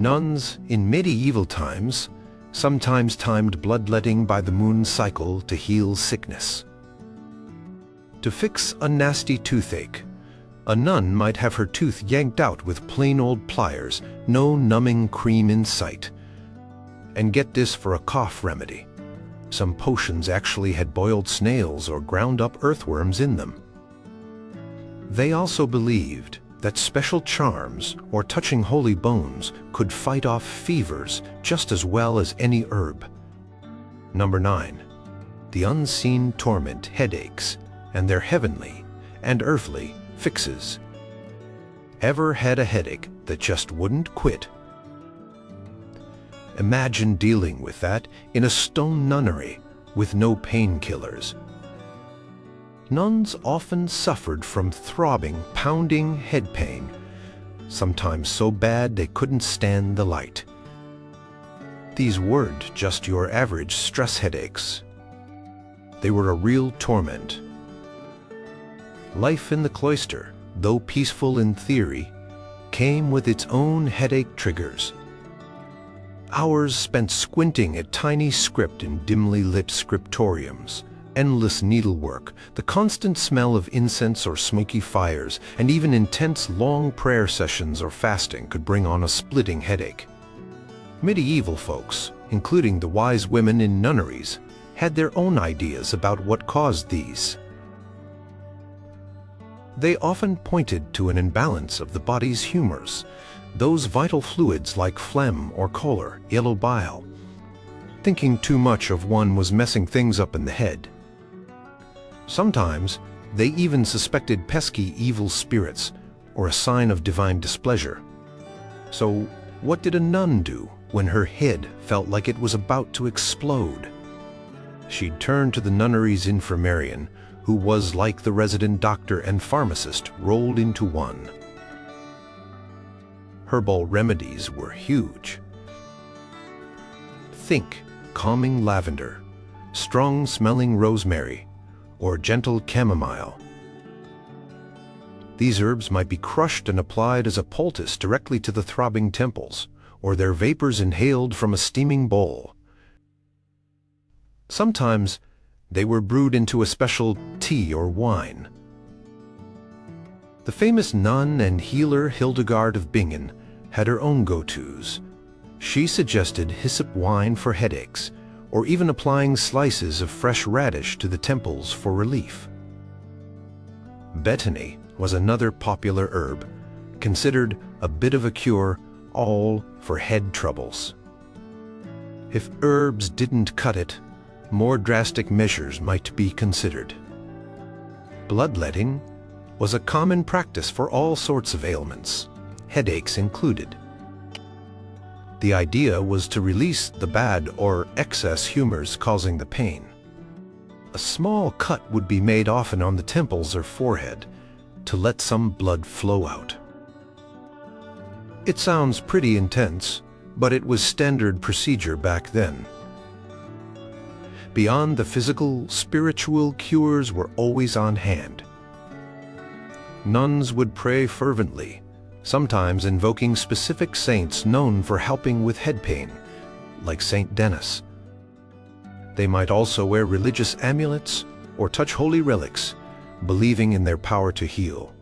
Nuns, in medieval times, sometimes timed bloodletting by the moon cycle to heal sickness. To fix a nasty toothache, a nun might have her tooth yanked out with plain old pliers, no numbing cream in sight. And get this for a cough remedy. Some potions actually had boiled snails or ground up earthworms in them. They also believed that special charms or touching holy bones could fight off fevers just as well as any herb. Number 9. The unseen torment headaches and their heavenly and earthly fixes. Ever had a headache that just wouldn't quit? Imagine dealing with that in a stone nunnery with no painkillers. Nuns often suffered from throbbing, pounding head pain, sometimes so bad they couldn't stand the light. These weren't just your average stress headaches. They were a real torment. Life in the cloister, though peaceful in theory, came with its own headache triggers. Hours spent squinting at tiny script in dimly lit scriptoriums, endless needlework, the constant smell of incense or smoky fires, and even intense long prayer sessions or fasting could bring on a splitting headache. Medieval folks, including the wise women in nunneries, had their own ideas about what caused these. They often pointed to an imbalance of the body's humors, those vital fluids like phlegm or choler, yellow bile. Thinking too much of one was messing things up in the head. Sometimes they even suspected pesky evil spirits or a sign of divine displeasure. So what did a nun do when her head felt like it was about to explode? She'd turn to the nunnery's infirmarian, who was like the resident doctor and pharmacist rolled into one. Herbal remedies were huge. Think calming lavender, strong-smelling rosemary, or gentle chamomile. These herbs might be crushed and applied as a poultice directly to the throbbing temples, or their vapors inhaled from a steaming bowl. Sometimes they were brewed into a special tea or wine. The famous nun and healer Hildegard of Bingen had her own go-tos. She suggested hyssop wine for headaches, or even applying slices of fresh radish to the temples for relief. Betony was another popular herb, considered a bit of a cure, all for head troubles. If herbs didn't cut it, more drastic measures might be considered. Bloodletting was a common practice for all sorts of ailments, headaches included. The idea was to release the bad or excess humors causing the pain. A small cut would be made often on the temples or forehead to let some blood flow out. It sounds pretty intense, but it was standard procedure back then. Beyond the physical, spiritual cures were always on hand. Nuns would pray fervently, sometimes invoking specific saints known for helping with head pain, like Saint Denis. They might also wear religious amulets or touch holy relics, believing in their power to heal.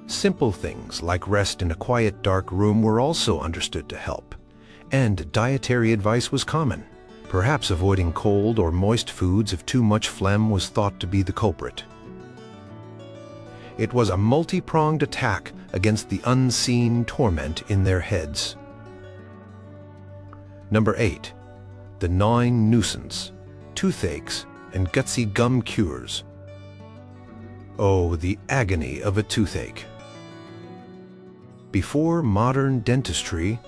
Simple things like rest in a quiet, dark room were also understood to help, and dietary advice was common, perhaps avoiding cold or moist foods if too much phlegm was thought to be the culprit. It was a multi-pronged attack against the unseen torment in their heads. Number 8. The gnawing nuisance, toothaches, and gutsy gum cures. Oh, the agony of a toothache. Before modern dentistry,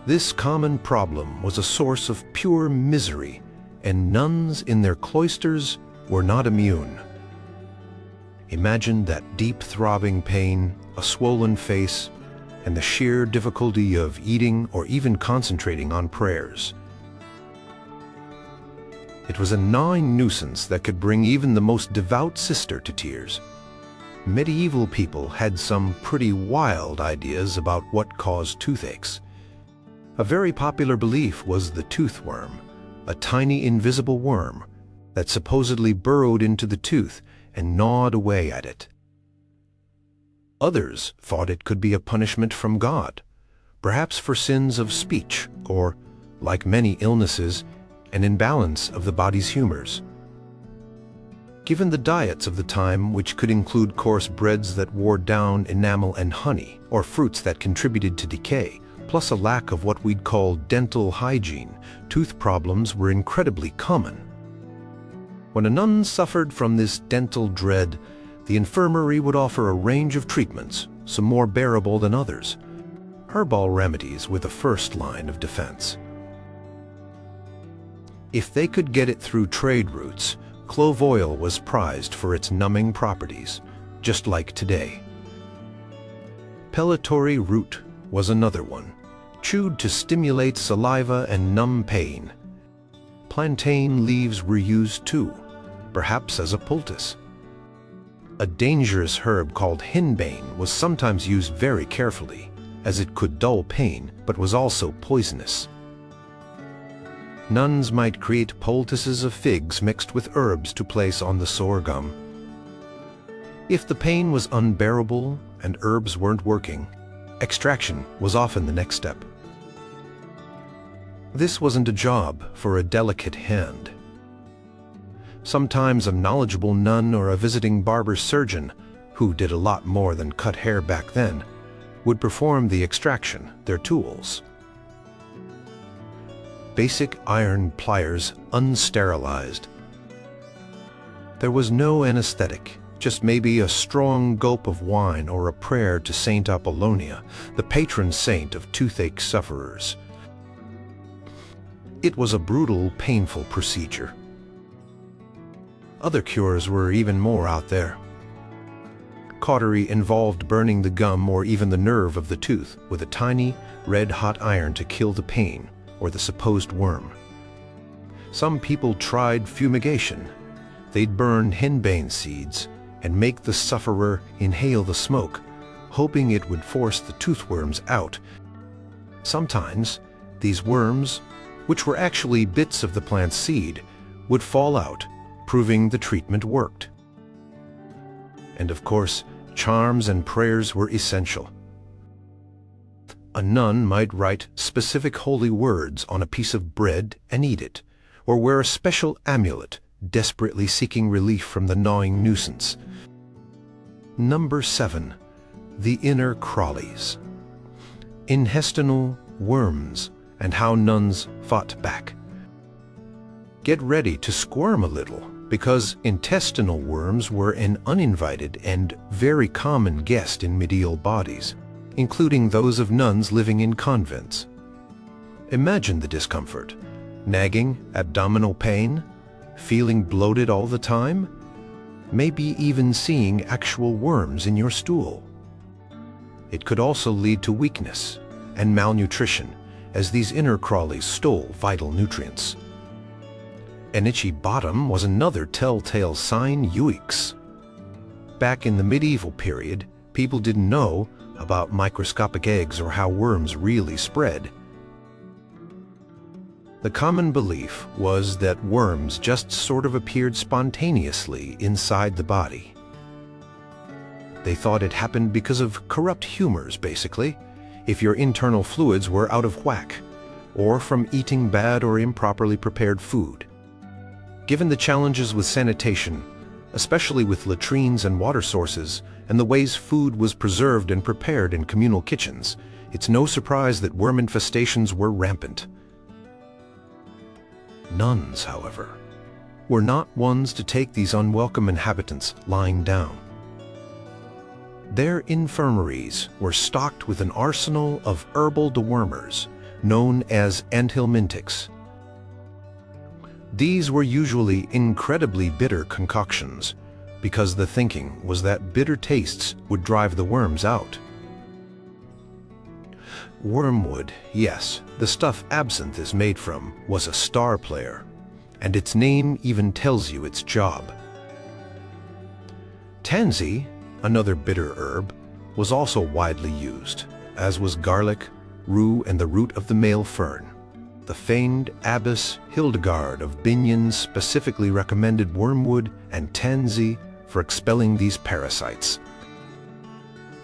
this common problem was a source of pure misery, and nuns in their cloisters were not immune. Imagine that deep throbbing pain, a swollen face, and the sheer difficulty of eating or even concentrating on prayers. It was a gnawing nuisance that could bring even the most devout sister to tears. Medieval people had some pretty wild ideas about what caused toothaches. A very popular belief was the toothworm, a tiny invisible worm that supposedly burrowed into the tooth and gnawed away at it. Others thought it could be a punishment from God, perhaps for sins of speech or, like many illnesses, an imbalance of the body's humors. Given the diets of the time, which could include coarse breads that wore down enamel and honey, or fruits that contributed to decay, plus a lack of what we'd call dental hygiene, tooth problems were incredibly common. When a nun suffered from this dental dread, the infirmary would offer a range of treatments, some more bearable than others. Herbal remedies were the first line of defense. If they could get it through trade routes, clove oil was prized for its numbing properties, just like today. Pellitory root was another one, chewed to stimulate saliva and numb pain. Plantain leaves were used too, perhaps as a poultice. A dangerous herb called henbane was sometimes used very carefully, as it could dull pain but was also poisonous. Nuns might create poultices of figs mixed with herbs to place on the sore gum. If the pain was unbearable and herbs weren't working, extraction was often the next step. This wasn't a job for a delicate hand. Sometimes a knowledgeable nun or a visiting barber surgeon, who did a lot more than cut hair back then, would perform the extraction, their tools. Basic iron pliers, unsterilized. There was no anesthetic, just maybe a strong gulp of wine or a prayer to Saint Apollonia, the patron saint of toothache sufferers. It was a brutal, painful procedure. Other cures were even more out there. Cautery involved burning the gum or even the nerve of the tooth with a tiny, red-hot iron to kill the pain or the supposed worm. Some people tried fumigation. They'd burn henbane seeds and make the sufferer inhale the smoke, hoping it would force the toothworms out. Sometimes, these worms, which were actually bits of the plant's seed, would fall out, proving the treatment worked. And of course, charms and prayers were essential. A nun might write specific holy words on a piece of bread and eat it, or wear a special amulet, desperately seeking relief from the gnawing nuisance. Number 7. The inner crawlies. Intestinal worms and how nuns fought back. Get ready to squirm a little, because intestinal worms were an uninvited and very common guest in medieval bodies, including those of nuns living in convents. Imagine the discomfort: nagging, abdominal pain, feeling bloated all the time, maybe even seeing actual worms in your stool. It could also lead to weakness and malnutrition, as these inner crawlies stole vital nutrients. An itchy bottom was another telltale sign. Yikes! Back in the medieval period, people didn't know about microscopic eggs or how worms really spread. The common belief was that worms just sort of appeared spontaneously inside the body. They thought it happened because of corrupt humors, basically, if your internal fluids were out of whack, or from eating bad or improperly prepared food. Given the challenges with sanitation, especially with latrines and water sources, and the ways food was preserved and prepared in communal kitchens, it's no surprise that worm infestations were rampant. Nuns, however, were not ones to take these unwelcome inhabitants lying down. Their infirmaries were stocked with an arsenal of herbal dewormers, known as anthelmintics. These were usually incredibly bitter concoctions, because the thinking was that bitter tastes would drive the worms out. Wormwood, yes, the stuff absinthe is made from, was a star player, and its name even tells you its job. Tansy, another bitter herb, was also widely used, as was garlic, rue, and the root of the male fern. The famed Abbess Hildegard of Bingen specifically recommended wormwood and tansy for expelling these parasites.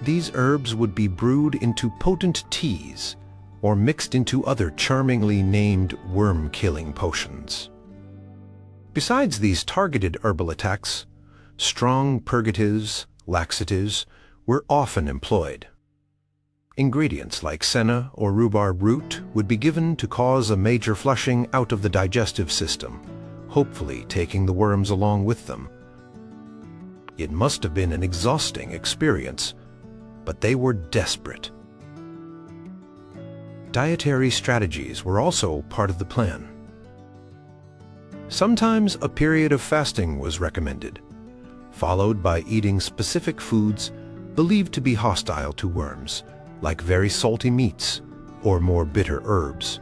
These herbs would be brewed into potent teas or mixed into other charmingly named worm-killing potions. Besides these targeted herbal attacks, strong purgatives, laxatives, were often employed. Ingredients like senna or rhubarb root would be given to cause a major flushing out of the digestive system, hopefully taking the worms along with them. It must have been an exhausting experience, but they were desperate. Dietary strategies were also part of the plan. Sometimes a period of fasting was recommended, followed by eating specific foods believed to be hostile to worms, like very salty meats or more bitter herbs.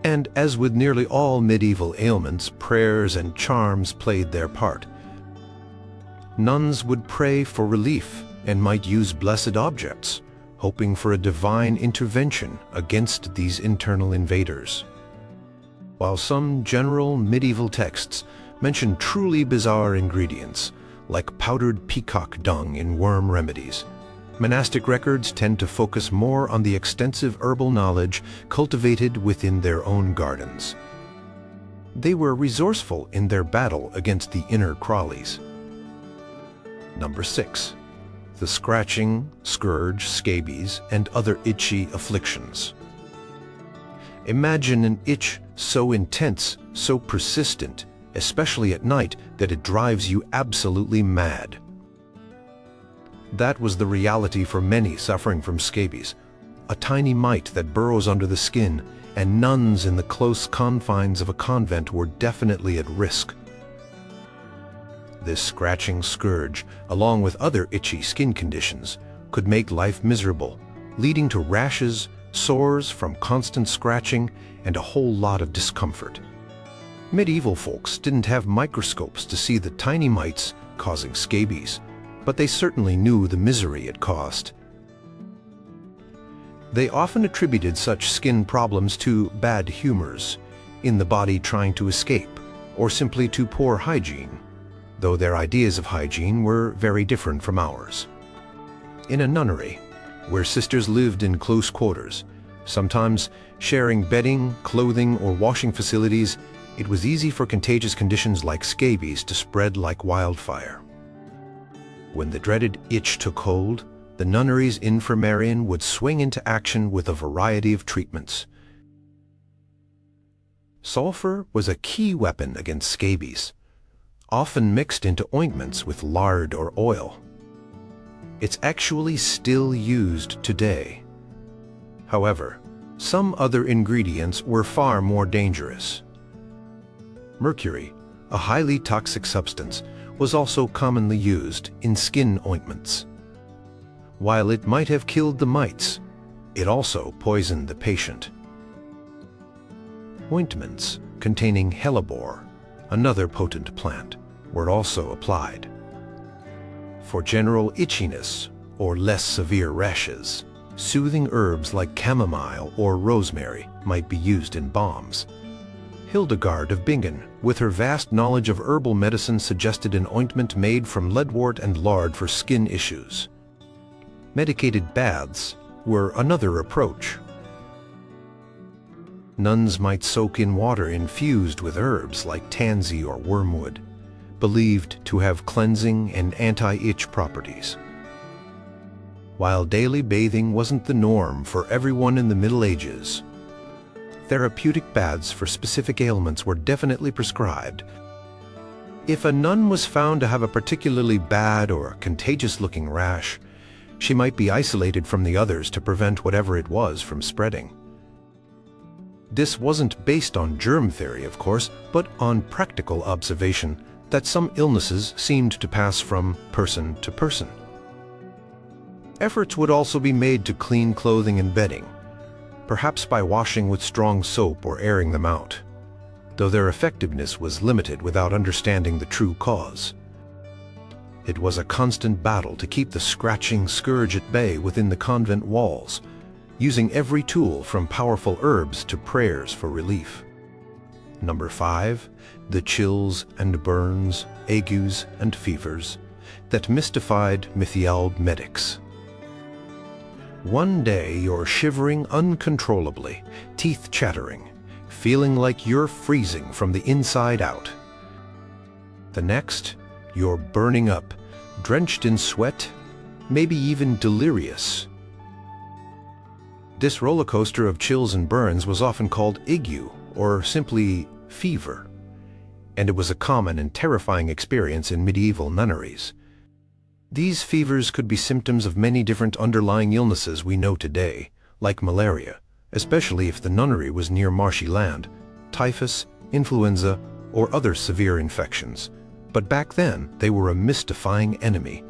And as with nearly all medieval ailments, prayers and charms played their part. Nuns would pray for relief and might use blessed objects, hoping for a divine intervention against these internal invaders. While some general medieval texts mention truly bizarre ingredients, like powdered peacock dung in worm remedies, monastic records tend to focus more on the extensive herbal knowledge cultivated within their own gardens. They were resourceful in their battle against the inner crawlies. Number 6. The scratching, scourge, scabies, and other itchy afflictions. Imagine an itch so intense, so persistent, especially at night, that it drives you absolutely mad. That was the reality for many suffering from scabies, a tiny mite that burrows under the skin, and nuns in the close confines of a convent were definitely at risk. This scratching scourge, along with other itchy skin conditions, could make life miserable, leading to rashes, sores from constant scratching, and a whole lot of discomfort. Medieval folks didn't have microscopes to see the tiny mites causing scabies, but they certainly knew the misery it caused. They often attributed such skin problems to bad humors, in the body trying to escape, or simply to poor hygiene, though their ideas of hygiene were very different from ours. In a nunnery, where sisters lived in close quarters, sometimes sharing bedding, clothing, or washing facilities, it was easy for contagious conditions like scabies to spread like wildfire. When the dreaded itch took hold, the nunnery's infirmarian would swing into action with a variety of treatments. Sulfur was a key weapon against scabies, often mixed into ointments with lard or oil. It's actually still used today. However, some other ingredients were far more dangerous. Mercury, a highly toxic substance, was also commonly used in skin ointments. While it might have killed the mites, it also poisoned the patient. Ointments containing hellebore, another potent plant, were also applied. For general itchiness or less severe rashes, soothing herbs like chamomile or rosemary might be used in balms. Hildegard of Bingen, with her vast knowledge of herbal medicine, suggested an ointment made from leadwort and lard for skin issues. Medicated baths were another approach. Nuns might soak in water infused with herbs like tansy or wormwood, believed to have cleansing and anti-itch properties. While daily bathing wasn't the norm for everyone in the Middle Ages, therapeutic baths for specific ailments were definitely prescribed. If a nun was found to have a particularly bad or contagious-looking rash, she might be isolated from the others to prevent whatever it was from spreading. This wasn't based on germ theory, of course, but on practical observation that some illnesses seemed to pass from person to person. Efforts would also be made to clean clothing and bedding, perhaps by washing with strong soap or airing them out, though their effectiveness was limited without understanding the true cause. It was a constant battle to keep the scratching scourge at bay within the convent walls, using every tool from powerful herbs to prayers for relief. Number 5. The chills and burns, agues and fevers that mystified medieval medics. One day you're shivering uncontrollably, teeth chattering, feeling like you're freezing from the inside out. The next, you're burning up, drenched in sweat, maybe even delirious. This roller coaster of chills and burns was often called ague, or simply fever, and it was a common and terrifying experience in medieval nunneries. These fevers could be symptoms of many different underlying illnesses we know today, like malaria, especially if the nunnery was near marshy land, typhus, influenza, or other severe infections. But back then, they were a mystifying enemy.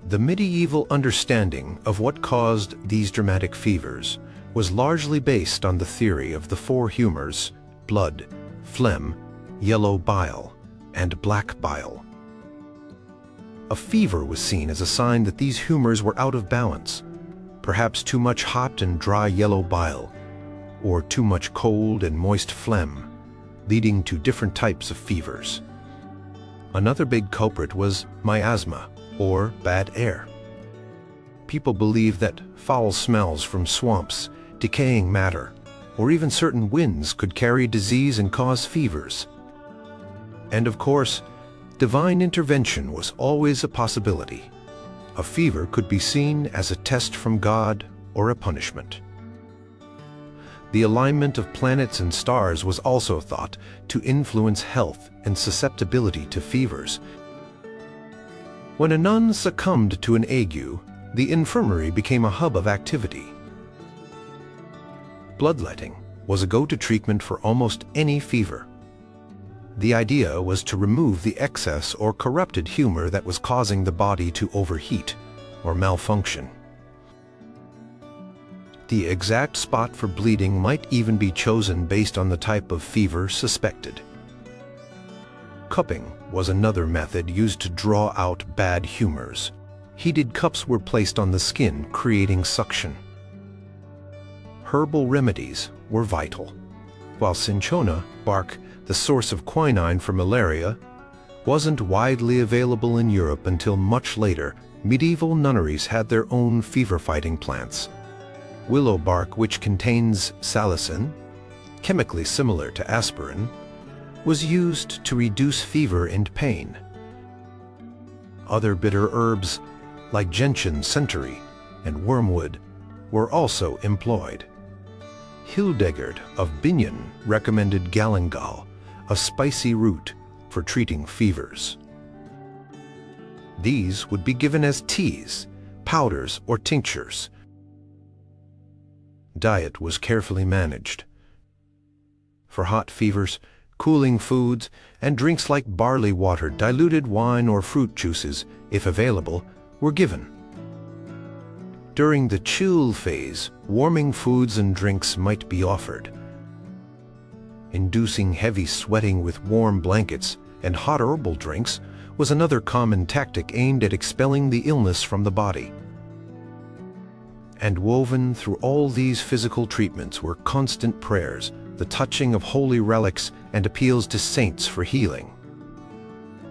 The medieval understanding of what caused these dramatic fevers was largely based on the theory of the four humors: blood, phlegm, yellow bile, and black bile. A fever was seen as a sign that these humors were out of balance, perhaps too much hot and dry yellow bile, or too much cold and moist phlegm, leading to different types of fevers. Another big culprit was miasma, or bad air. People believed that foul smells from swamps, decaying matter, or even certain winds could carry disease and cause fevers. And of course, divine intervention was always a possibility. A fever could be seen as a test from God or a punishment. The alignment of planets and stars was also thought to influence health and susceptibility to fevers. When a nun succumbed to an ague, the infirmary became a hub of activity. Bloodletting was a go-to treatment for almost any fever. The idea was to remove the excess or corrupted humor that was causing the body to overheat or malfunction. The exact spot for bleeding might even be chosen based on the type of fever suspected. Cupping was another method used to draw out bad humors. Heated cups were placed on the skin, creating suction. Herbal remedies were vital. While cinchona bark, the source of quinine for malaria, wasn't widely available in Europe until much later, medieval nunneries had their own fever-fighting plants. Willow bark, which contains salicin, chemically similar to aspirin, was used to reduce fever and pain. Other bitter herbs, like gentian, centaury, and wormwood, were also employed. Hildegard of Bingen recommended galangal, a spicy root, for treating fevers. These would be given as teas, powders, or tinctures. Diet was carefully managed. For hot fevers, cooling foods, and drinks like barley water, diluted wine, or fruit juices, if available, were given. During the chill phase, warming foods and drinks might be offered. Inducing heavy sweating with warm blankets and hot herbal drinks was another common tactic aimed at expelling the illness from the body. And woven through all these physical treatments were constant prayers, the touching of holy relics, and appeals to saints for healing.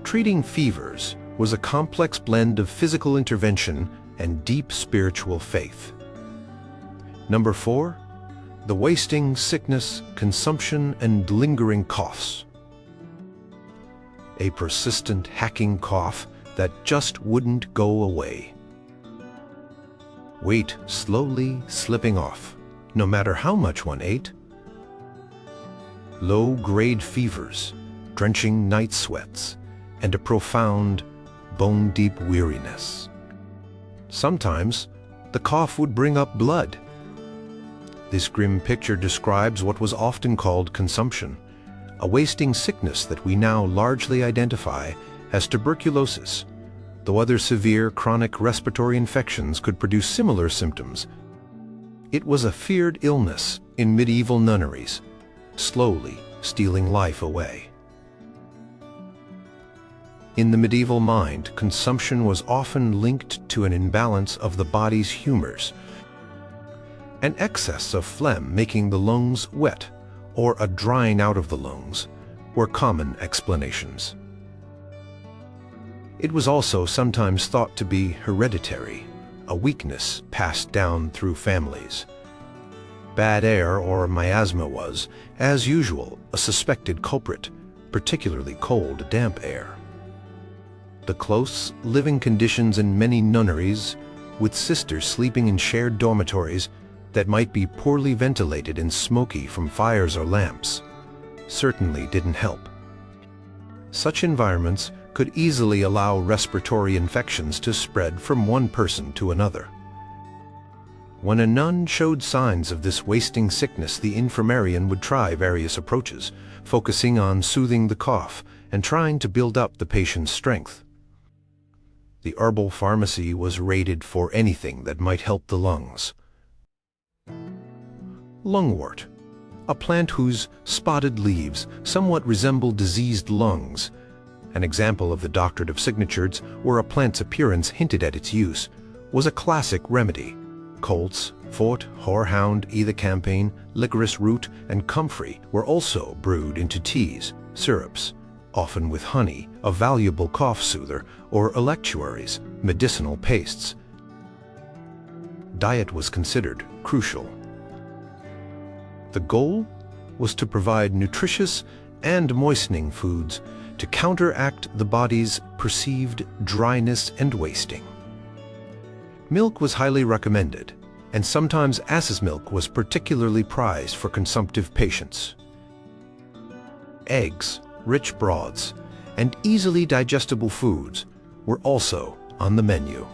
Treating fevers was a complex blend of physical intervention and deep spiritual faith. Number 4, the wasting, sickness, consumption, and lingering coughs. A persistent hacking cough that just wouldn't go away. Weight slowly slipping off, no matter how much one ate. Low-grade fevers, drenching night sweats, and a profound, bone-deep weariness. Sometimes, the cough would bring up blood. This grim picture describes what was often called consumption, a wasting sickness that we now largely identify as tuberculosis, though other severe chronic respiratory infections could produce similar symptoms. It was a feared illness in medieval nunneries, slowly stealing life away. In the medieval mind, consumption was often linked to an imbalance of the body's humors. An excess of phlegm making the lungs wet, or a drying out of the lungs, were common explanations. It was also sometimes thought to be hereditary, a weakness passed down through families. Bad air or miasma was, as usual, a suspected culprit, particularly cold, damp air. The close living conditions in many nunneries, with sisters sleeping in shared dormitories that might be poorly ventilated and smoky from fires or lamps, certainly didn't help. Such environments could easily allow respiratory infections to spread from one person to another. When a nun showed signs of this wasting sickness, the infirmarian would try various approaches, focusing on soothing the cough and trying to build up the patient's strength. The herbal pharmacy was raided for anything that might help the lungs. Lungwort, a plant whose spotted leaves somewhat resemble diseased lungs, an example of the doctrine of signatures where a plant's appearance hinted at its use, was a classic remedy. Colts, fort, horehound, either-campaign, licorice root, and comfrey were also brewed into teas, syrups, often with honey, a valuable cough soother, or electuaries, medicinal pastes. Diet was considered crucial. The goal was to provide nutritious and moistening foods to counteract the body's perceived dryness and wasting. Milk was highly recommended, and sometimes ass's milk was particularly prized for consumptive patients. Eggs, rich broths, and easily digestible foods were also on the menu.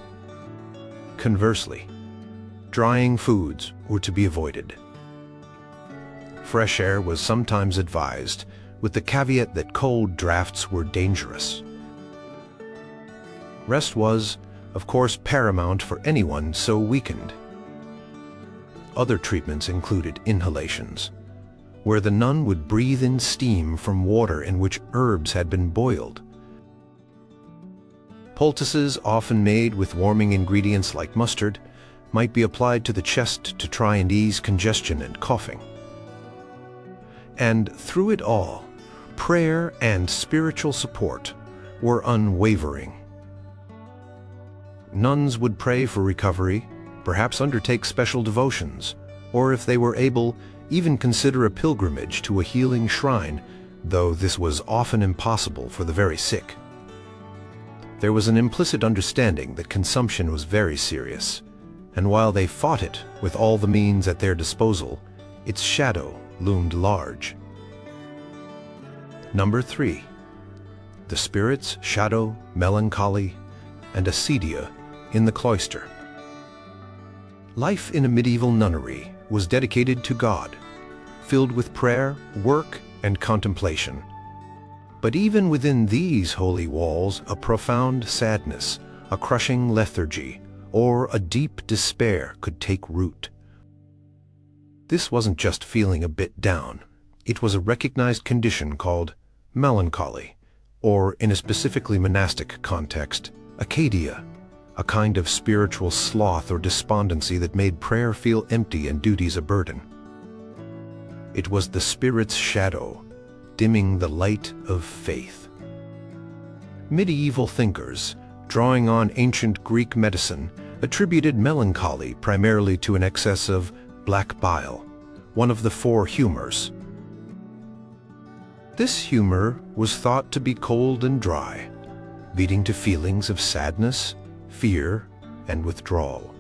Conversely, drying foods were to be avoided. Fresh air was sometimes advised, with the caveat that cold drafts were dangerous. Rest was, of course, paramount for anyone so weakened. Other treatments included inhalations, where the nun would breathe in steam from water in which herbs had been boiled. Poultices, often made with warming ingredients like mustard, might be applied to the chest to try and ease congestion and coughing. And through it all, prayer and spiritual support were unwavering. Nuns would pray for recovery, perhaps undertake special devotions, or if they were able, even consider a pilgrimage to a healing shrine, though this was often impossible for the very sick. There was an implicit understanding that consumption was very serious, and while they fought it with all the means at their disposal, its shadow loomed large. Number 3. The spirits, shadow, melancholy, and acedia in the cloister. Life in a medieval nunnery was dedicated to God, filled with prayer, work, and contemplation. But even within these holy walls, a profound sadness, a crushing lethargy, or a deep despair could take root. This wasn't just feeling a bit down. It was a recognized condition called melancholy, or in a specifically monastic context, acedia, a kind of spiritual sloth or despondency that made prayer feel empty and duties a burden. It was the spirit's shadow, dimming the light of faith. Medieval thinkers, drawing on ancient Greek medicine, attributed melancholy primarily to an excess of black bile, one of the 4 humors. This humor was thought to be cold and dry, leading to feelings of sadness, fear, and withdrawal.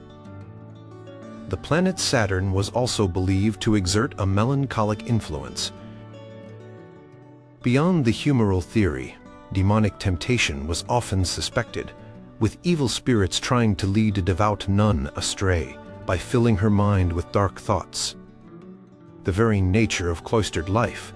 The planet Saturn was also believed to exert a melancholic influence. Beyond the humoral theory, demonic temptation was often suspected, with evil spirits trying to lead a devout nun astray by filling her mind with dark thoughts. The very nature of cloistered life,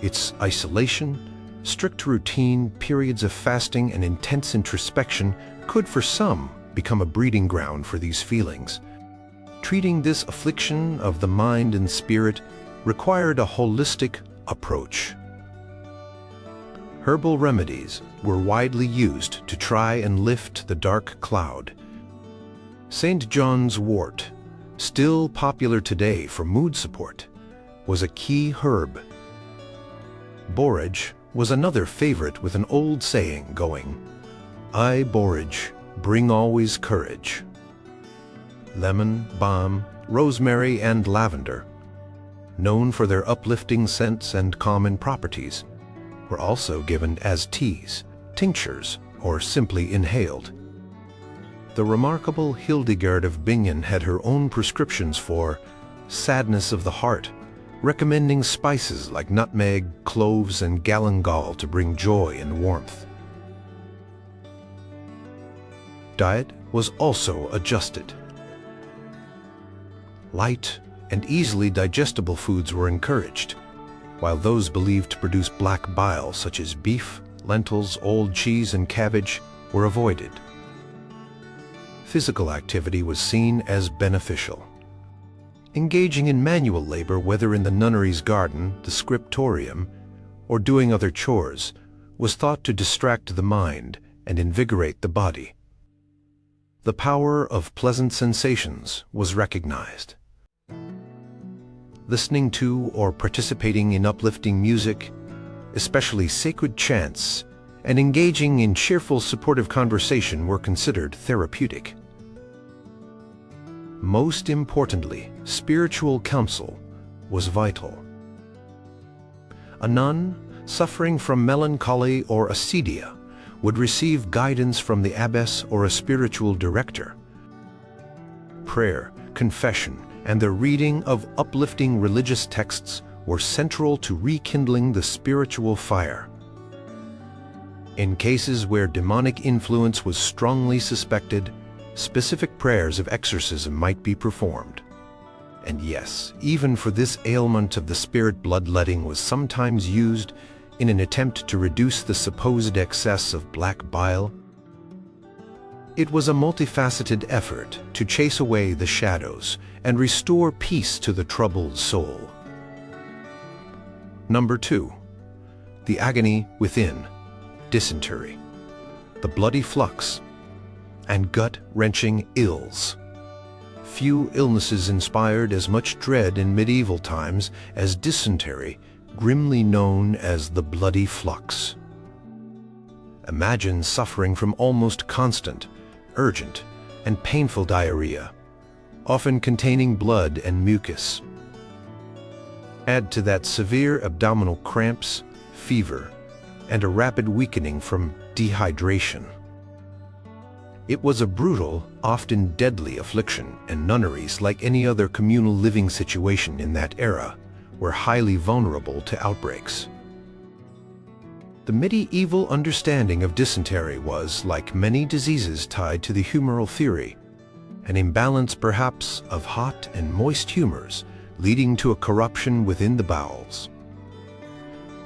its isolation, strict routine, periods of fasting, and intense introspection could for some become a breeding ground for these feelings. Treating this affliction of the mind and spirit required a holistic approach. Herbal remedies were widely used to try and lift the dark cloud. St. John's wort, still popular today for mood support, was a key herb. Borage was another favorite, with an old saying going, "I borage, bring always courage." Lemon, balm, rosemary, and lavender, known for their uplifting scents and calming properties, were also given as teas, tinctures, or simply inhaled. The remarkable Hildegard of Bingen had her own prescriptions for sadness of the heart, recommending spices like nutmeg, cloves, and galangal to bring joy and warmth. Diet was also adjusted. Light and easily digestible foods were encouraged, while those believed to produce black bile, such as beef, lentils, old cheese, and cabbage, were avoided. Physical activity was seen as beneficial. Engaging in manual labor, whether in the nunnery's garden, the scriptorium, or doing other chores, was thought to distract the mind and invigorate the body. The power of pleasant sensations was recognized. Listening to or participating in uplifting music, especially sacred chants, and engaging in cheerful, supportive conversation were considered therapeutic. Most importantly, spiritual counsel was vital. A nun suffering from melancholy or acedia would receive guidance from the abbess or a spiritual director. Prayer, confession, and the reading of uplifting religious texts were central to rekindling the spiritual fire. In cases where demonic influence was strongly suspected, specific prayers of exorcism might be performed. And yes, even for this ailment of the spirit, bloodletting was sometimes used in an attempt to reduce the supposed excess of black bile. It was a multifaceted effort to chase away the shadows and restore peace to the troubled soul. Number 2. The agony within, dysentery, the bloody flux, and gut-wrenching ills. Few illnesses inspired as much dread in medieval times as dysentery, grimly known as the bloody flux. Imagine suffering from almost constant, urgent, and painful diarrhea, often containing blood and mucus. Add to that severe abdominal cramps, fever, and a rapid weakening from dehydration. It was a brutal, often deadly affliction, and nunneries, like any other communal living situation in that era, were highly vulnerable to outbreaks. The medieval understanding of dysentery was, like many diseases, tied to the humoral theory, an imbalance perhaps of hot and moist humors, leading to a corruption within the bowels.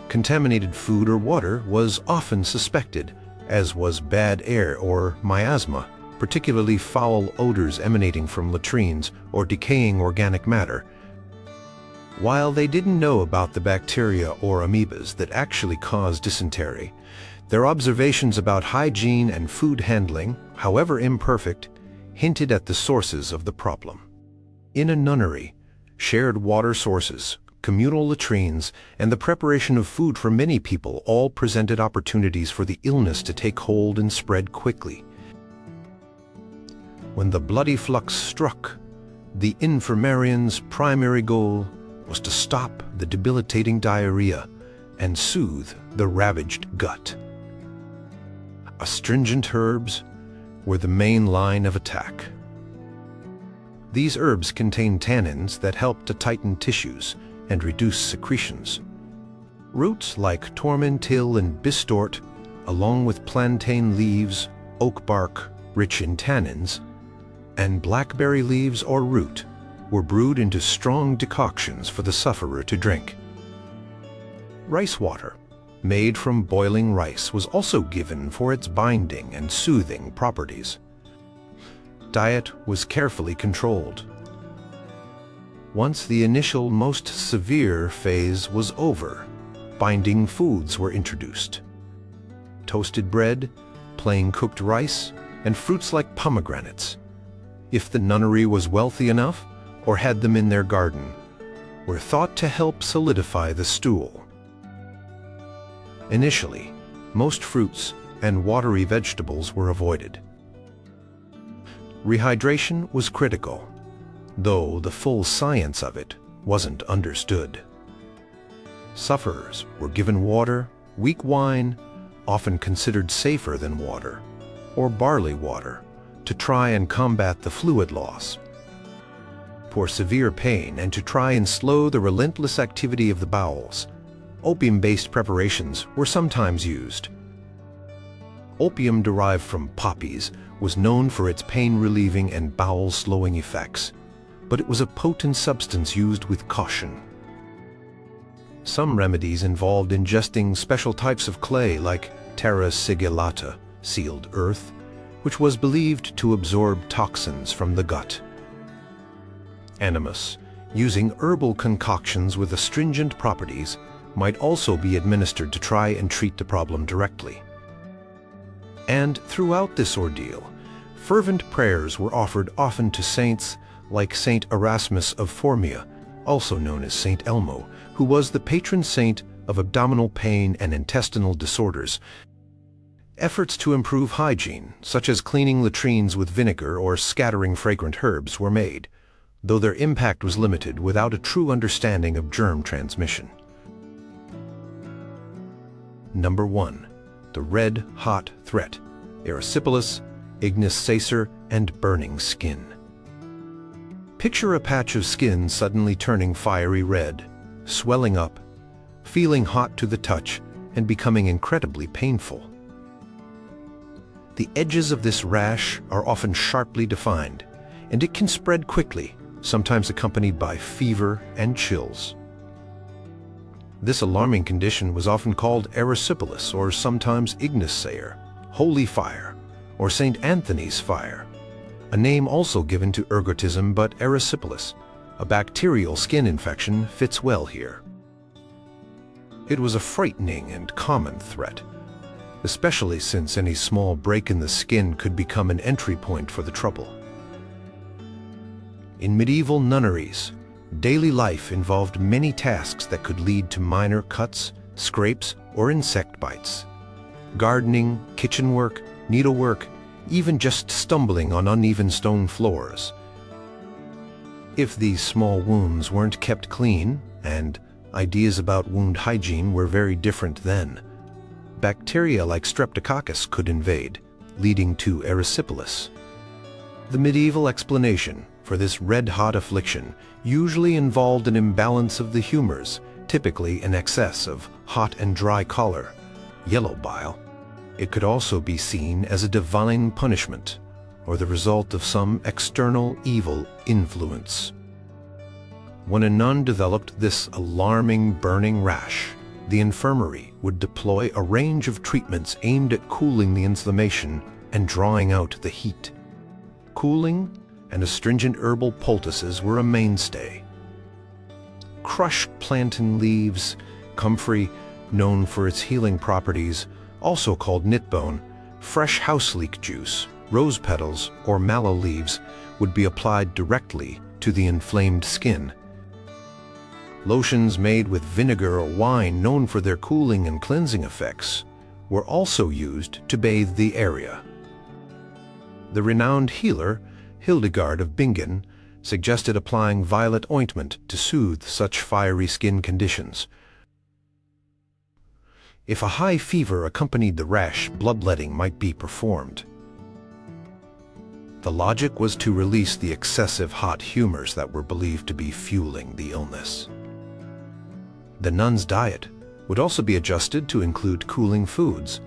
Contaminated food or water was often suspected, as was bad air or miasma, particularly foul odors emanating from latrines or decaying organic matter. While they didn't know about the bacteria or amoebas that actually cause dysentery, their observations about hygiene and food handling, however imperfect, hinted at the sources of the problem. In a nunnery, shared water sources, communal latrines, and the preparation of food for many people all presented opportunities for the illness to take hold and spread quickly. When the bloody flux struck, the infirmarian's primary goal was to stop the debilitating diarrhea and soothe the ravaged gut. Astringent herbs were the main line of attack. These herbs contain tannins that help to tighten tissues and reduce secretions. Roots like tormentil and bistort, along with plantain leaves, oak bark, rich in tannins, and blackberry leaves or root, were brewed into strong decoctions for the sufferer to drink. Rice water, made from boiling rice, was also given for its binding and soothing properties. Diet was carefully controlled. Once the initial, most severe phase was over, binding foods were introduced. Toasted bread, plain cooked rice, and fruits like pomegranates. If the nunnery was wealthy enough, or had them in their garden, were thought to help solidify the stool. Initially, most fruits and watery vegetables were avoided. Rehydration was critical, though the full science of it wasn't understood. Sufferers were given water, weak wine, often considered safer than water, or barley water, to try and combat the fluid loss. For severe pain and to try and slow the relentless activity of the bowels, opium-based preparations were sometimes used. Opium derived from poppies was known for its pain-relieving and bowel-slowing effects, but it was a potent substance used with caution. Some remedies involved ingesting special types of clay like terra sigillata, sealed earth, which was believed to absorb toxins from the gut. Animus, using herbal concoctions with astringent properties, might also be administered to try and treat the problem directly. And throughout this ordeal, fervent prayers were offered often to saints like Saint Erasmus of Formia, also known as Saint Elmo, who was the patron saint of abdominal pain and intestinal disorders. Efforts to improve hygiene, such as cleaning latrines with vinegar or scattering fragrant herbs, were made, though their impact was limited without a true understanding of germ transmission. Number 1. The red-hot threat: erysipelas, ignis sacer, and burning skin. Picture a patch of skin suddenly turning fiery red, swelling up, feeling hot to the touch, and becoming incredibly painful. The edges of this rash are often sharply defined, and it can spread quickly, sometimes accompanied by fever and chills. This alarming condition was often called erysipelas, or sometimes ignis sacer, holy fire, or St. Anthony's fire, a name also given to ergotism, but erysipelas, a bacterial skin infection, fits well here. It was a frightening and common threat, especially since any small break in the skin could become an entry point for the trouble. In medieval nunneries, daily life involved many tasks that could lead to minor cuts, scrapes, or insect bites. Gardening, kitchen work, needlework, even just stumbling on uneven stone floors. If these small wounds weren't kept clean, and ideas about wound hygiene were very different then, bacteria like streptococcus could invade, leading to erysipelas. The medieval explanation for this red-hot affliction usually involved an imbalance of the humors, typically an excess of hot and dry choler, yellow bile. It could also be seen as a divine punishment, or the result of some external evil influence. When a nun developed this alarming burning rash, the infirmary would deploy a range of treatments aimed at cooling the inflammation and drawing out the heat. Cooling and astringent herbal poultices were a mainstay. Crushed plantain leaves, comfrey, known for its healing properties, also called knitbone, fresh house leek juice, rose petals, or mallow leaves would be applied directly to the inflamed skin. Lotions made with vinegar or wine, known for their cooling and cleansing effects, were also used to bathe the area. The renowned healer, Hildegard of Bingen, suggested applying violet ointment to soothe such fiery skin conditions. If a high fever accompanied the rash, bloodletting might be performed. The logic was to release the excessive hot humors that were believed to be fueling the illness. The nun's diet would also be adjusted to include cooling foods,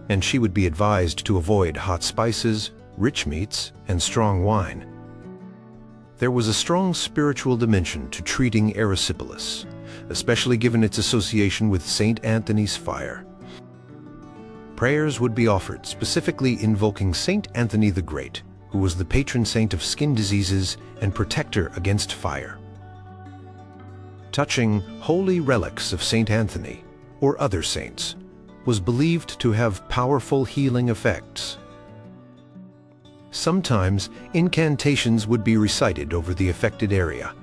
and she would be advised to avoid hot spices, rich meats, and strong wine. There was a strong spiritual dimension to treating erysipelas, especially given its association with St. Anthony's fire. Prayers would be offered specifically invoking St. Anthony the Great, who was the patron saint of skin diseases and protector against fire. Touching holy relics of St. Anthony or other saints was believed to have powerful healing effects. Sometimes incantations would be recited over the affected area,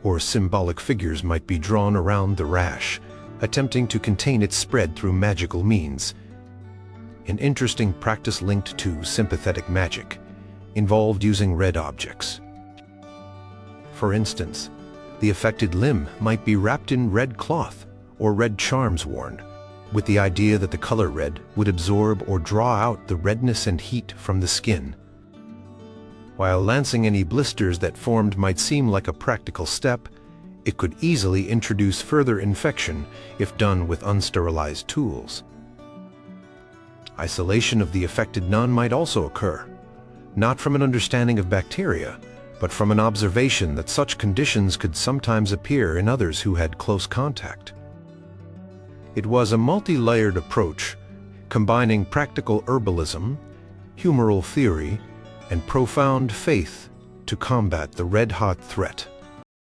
or symbolic figures might be drawn around the rash, attempting to contain its spread through magical means. An interesting practice linked to sympathetic magic involved using red objects. For instance, the affected limb might be wrapped in red cloth or red charms worn, with the idea that the color red would absorb or draw out the redness and heat from the skin. While lancing any blisters that formed might seem like a practical step, it could easily introduce further infection if done with unsterilized tools. Isolation of the affected nun might also occur, not from an understanding of bacteria, but from an observation that such conditions could sometimes appear in others who had close contact. It was a multi-layered approach, combining practical herbalism, humoral theory, and profound faith to combat the red-hot threat.